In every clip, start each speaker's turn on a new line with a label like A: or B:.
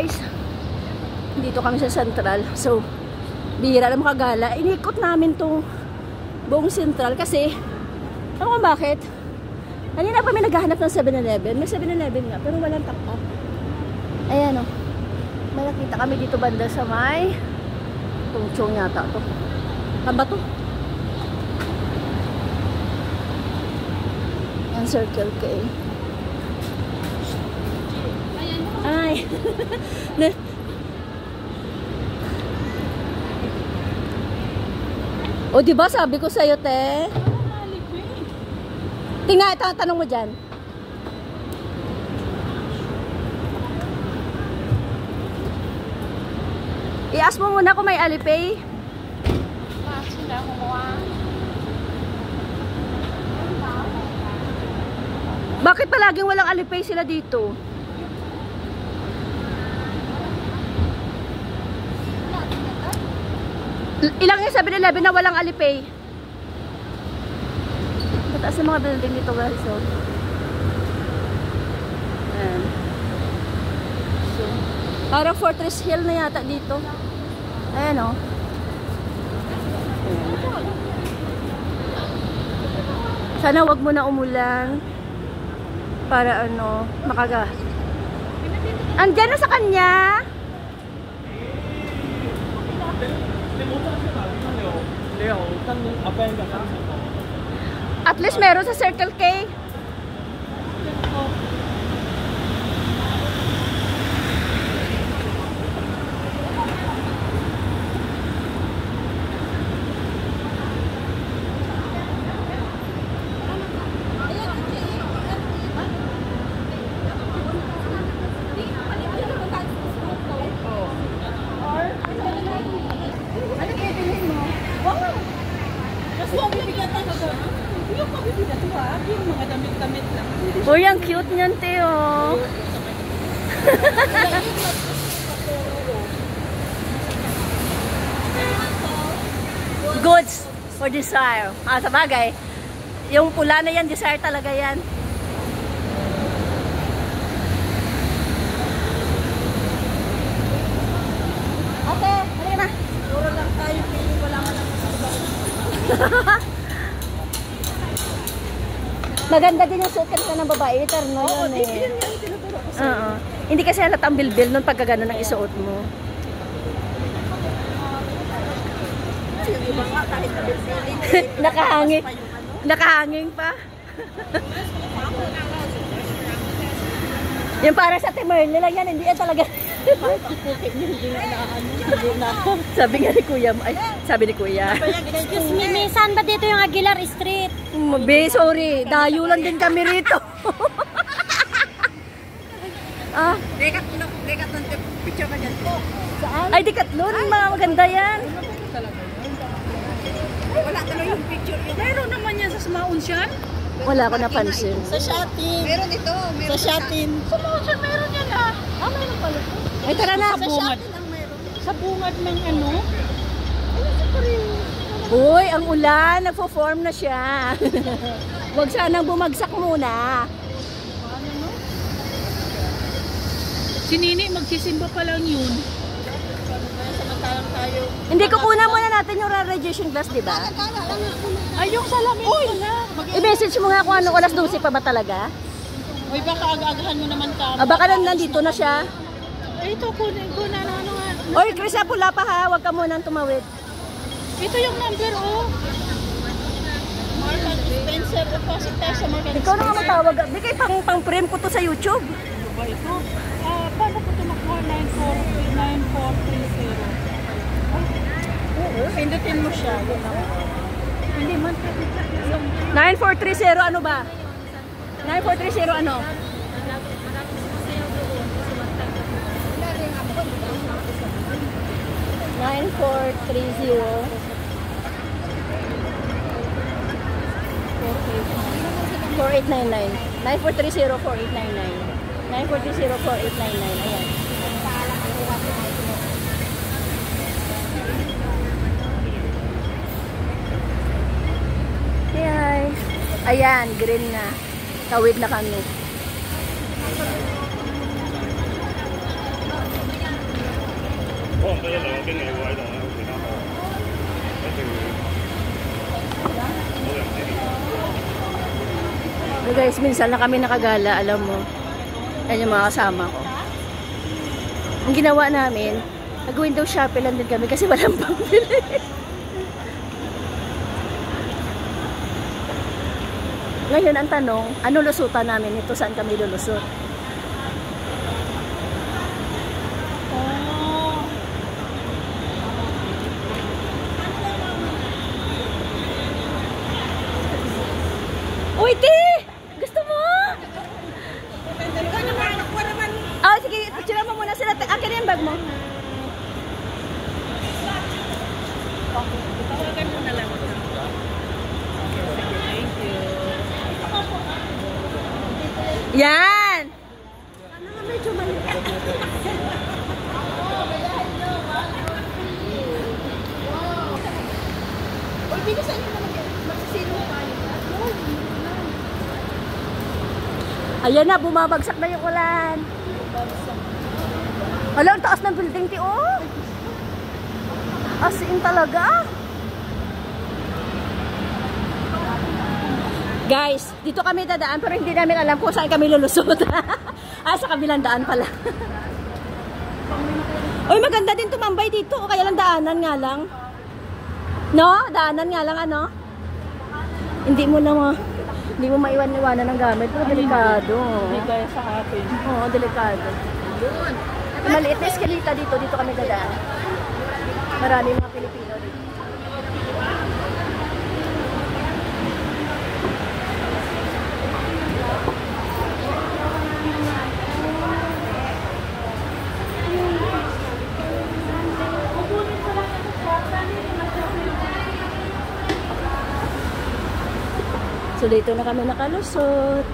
A: Guys, dito kami sa Central. So, bihira lang makagala. Inikot namin tong buong Central kasi, ano kung bakit? Kanina pa may naghahanap ng 7-Eleven. May 7-Eleven nga, pero walang takpa. Ayan o. May nakita kami dito banda sa may tungchong yata to. Tamba to? Ang Circle K. Ay. O diba sabi ko sa'yo, te? Tingnan, tanong mo dyan. I-ask mo muna kung may Alipay. Bakit palaging walang Alipay sila dito? Ilang yung 7-Eleven na walang Alipay? Mataas na mga building dito guys. So, ayan. So, parang Fortress Hill na yata dito. Ayan o. Sana wag mo na umulan. Para ano, makaga. Andyan na sa kanya. At least meron sa Circle K. Uy, ang cute niyan, Teo. Goods for desire. Ah, sabagay. Yung pula na yan, desire talaga yan. Okay, halika na. Puro lang tayo, pili wala ka lang. Maganda din yung suit ka ng babae, terno yun eh. Hindi kasi halatang bilbil nun pagka gano'n ang isuot mo. Nakahanging. Nakahanging pa. Yung para sa Timerle lang yan, hindi yan talaga. Sabi nga ni Kuya, ay, sabi ni Kuya.
B: Excuse me, saan ba dito yung Aguilar Street?
A: Be, sorry, dayo lang din kami rito. Ah, Decathlon, picture ka dyan po. Saan? Ay, Decathlon, mga maganda yan.
C: Wala ka na yung picture. Meron naman yan sa Maunsian.
A: Wala ko napansin.
C: Sa Shatin. Meron ito. Meron sa Shatin. Sa Maunsian meron yan ah. Ah, meron pala.
A: Ay, tara na.
C: Sa bungad. Sa bungad ng ano?
A: Uy, ang ulan. Nagpo-form na siya. Huwag sanang bumagsak muna.
C: Si Nini, magsisimba pa lang yun. Samantalang tayo.
A: Hindi, kukunan muna natin yung radiation glass, di ba?
C: Ay, yung salamin pala.
A: I-message mo nga kung ano, alas 12 pa ba talaga?
C: Uy, baka aga-agahan mo naman ka.
A: Ah, baka nandito na siya.
C: Ay, ito, kunin ko na ano nga.
A: Oy, Chris, pula pa ha. Huwag ka munang tumawid.
C: Ito yung number, oh. Market Spencer, deposit tayo sa Market
A: Ikaw na nga matawag. Di kay pang-frame ko to sa YouTube.
C: Ano ba ito? Paano ko ito makuha? 9430. Oo, pindutin mo siya. Hindi man.
A: 9430 ano ba? 9430 ano? $9430 4899 9430 4899 9430 4899 ayan. Ayan, green na. Tawid na kami. So guys, minsan na kami nakagala, alam mo. Yan yung mga kasama ko. Ang ginawa namin, nag-window shopping lang din kami kasi walang pambili. Ngayon ang tanong, ano lusutan namin ito? Saan kami lulusot? Uy, Ti! Gusto mo? Ah, sige, picture mo muna sila. Akin yung bag mo.
C: Tawagan mo na lang. Thank you.
A: Yan! Ano nga medyo maliit? Uy, bilisan nyo naman yan. Magsisilong tayo. Ayan na, bumabagsak na yung ulan. Hala, ang taas ng building, Ti, oh! As in talaga. Guys, dito kami dadaan pero hindi namin alam kung saan kami lulusot. Ah, sa kabilang daan pala. Uy, maganda din tumambay dito. Kaya lang daanan nga lang. No? Daanan nga lang, ano? Hindi mo maiwan-iwanan ng gamit. Pero delikado.
C: Hindi kaya sa akin.
A: Oo, delikado. Maliit na eskalita dito. Dito kami dadaan. Marami mga Pilipino dito. So dito na kami nakalusot.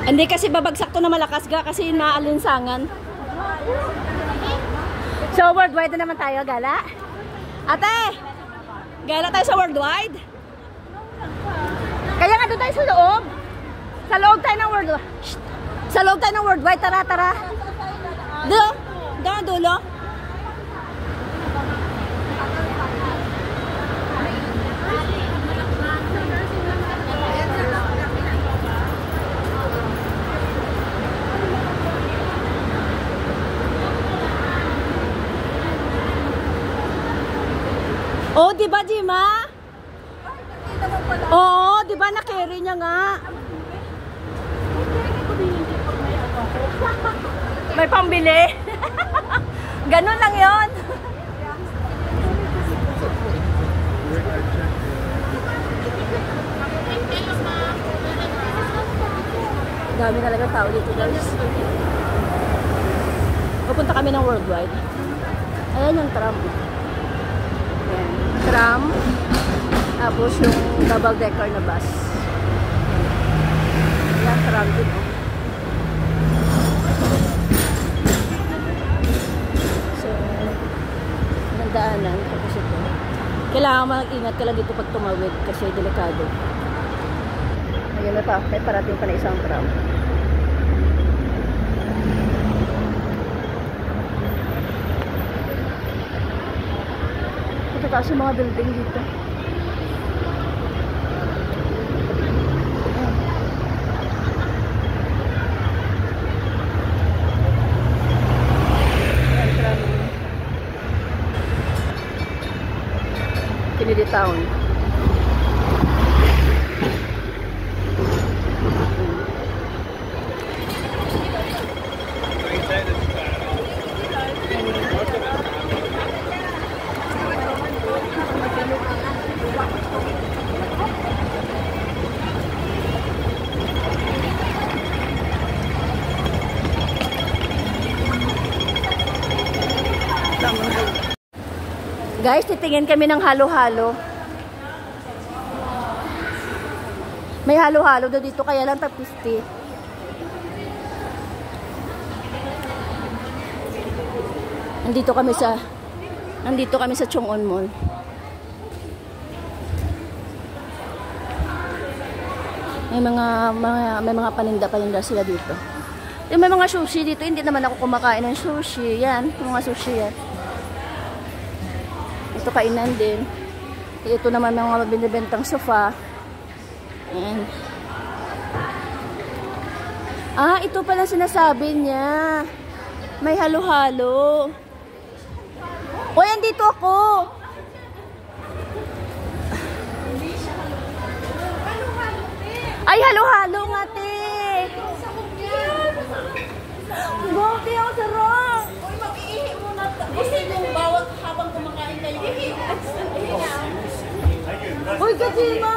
A: Hindi kasi babagsak to na malakas ga kasi maalinsangan. So worldwide na naman tayo, gala. Ate! Gala tayo sa worldwide. Kaya nga doon tayo sa loob. Sa loob tayo ng worldwide. Sa loob tayo ng worldwide. Tara, tara. Doon. Doon, dulo. Oh, di ba, Jima? Oo, di ba na-carry niya nga? May pambili. Ganun lang 'yon. Dami talaga tao dito, guys. Pupunta kami ng worldwide. Ayan yung tram. Ayan. Tram. Tapos yung double decker na bus. Ayan, tram din. So, nagdaanan. Tapos ito. Kailangan mag-ingat ka lang dito pag tumawid kasi delikado. Ayun na pa. May parating pa na isang tram. Kasi mga building dito. Kennedy Town. Guys, titingin kami ng halo-halo. May halo-halo daw dito, kaya lang tapisti. Nandito kami sa Chong'on Mall. May mga paninda sila dito. Yung may mga sushi dito, hindi naman ako kumakain ng sushi. Yan, yung mga sushi yan. Ito kainan din. Ito naman may mga binibentang sofa. Ayan. Ah, ito pala sinasabi niya. May halo-halo. O, yan dito ako. Ay, halo-halo nga, te. Grabe, ang sarap.
C: Uy, mag-iihi muna. Gusto yung bawat habang kumakain kayo.
A: Uy, Kajima.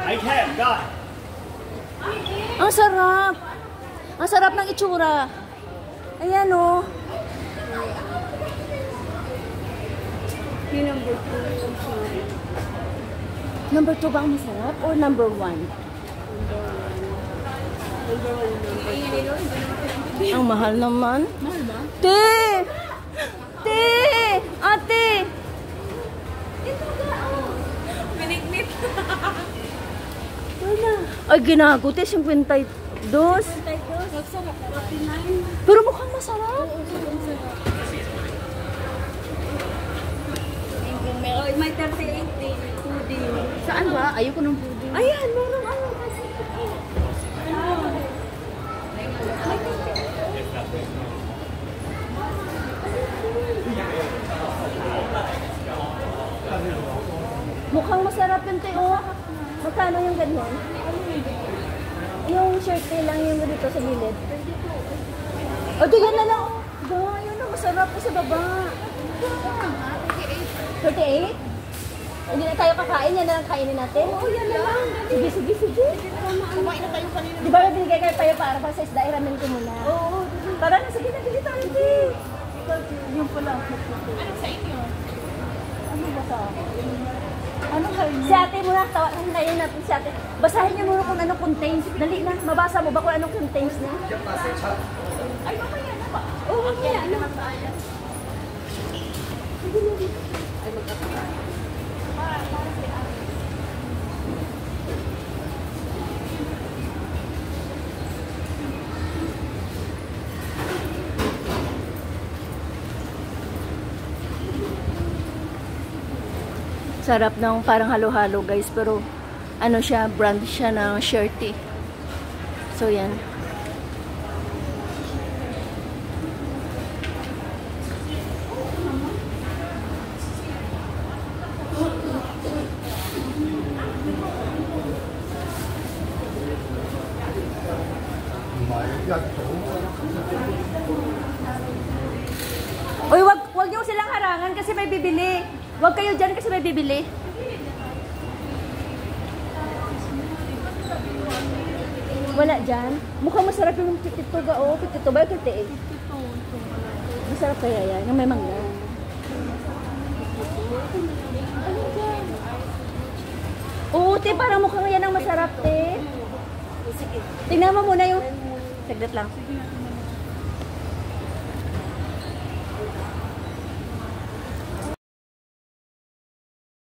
D: I can, God.
A: Ang sarap. Ang sarap ng itsura. Ayan, oh.
C: Yung number 2.
A: Number 2 ba ang masarap? Or number 1? Ang mahal naman.
C: Mahal ba?
A: Te! Te! Ate!
C: Pinignit.
A: Ay, ginago. Te, 52.
C: Magsarap. 49.
A: Pero mukhang masarap.
C: May 38 din. Pudding.
A: Saan ba? Ayoko ng pudding.
C: Ayan, meron ano.
A: Mukhang masarap yun, te, oh. Magkano yung ganyan? Yung shirt lang yung dito sa gilid. O, di yan na lang. Oh, yun na, masarap po sa baba. 38? Hindi na tayo kakain, yan na lang kainin natin. Oo, yan na lang. Sige, sige, sige.
C: Kumain na tayo kanina.
A: Di ba may binigay kayo tayo para pa sa isda, iramin ko muna.
C: Oo.
A: Tara na, sige na, bili tayo, te.
C: Yung pala. Ano sa inyo?
A: Ano ba sa akin?
C: Anong halim?
A: Si ate muna, hintayin natin si ate. Basahin niyo muna kung anong contains. Dali na, mabasa mo ba kung anong contains na?
C: Ay, mamaya na ba?
A: Oo, mamaya na.
C: Ay, magkakaroon. Para si ate.
A: Sarap ng parang halo-halo guys, pero ano siya, brand siya ng shirty. So yan. Uy, wag niyo silang harangan kasi may bibili. Wag kayo dyan kasi may bibili. Wala dyan. Mukhang masarap yung pitito ga. Oh, pitito ba? 38. Masarap kaya yan. Yung may mangga. Oo, te. Parang mukhang yan ang masarap, te. Tingnan mo muna yung... Saglit lang.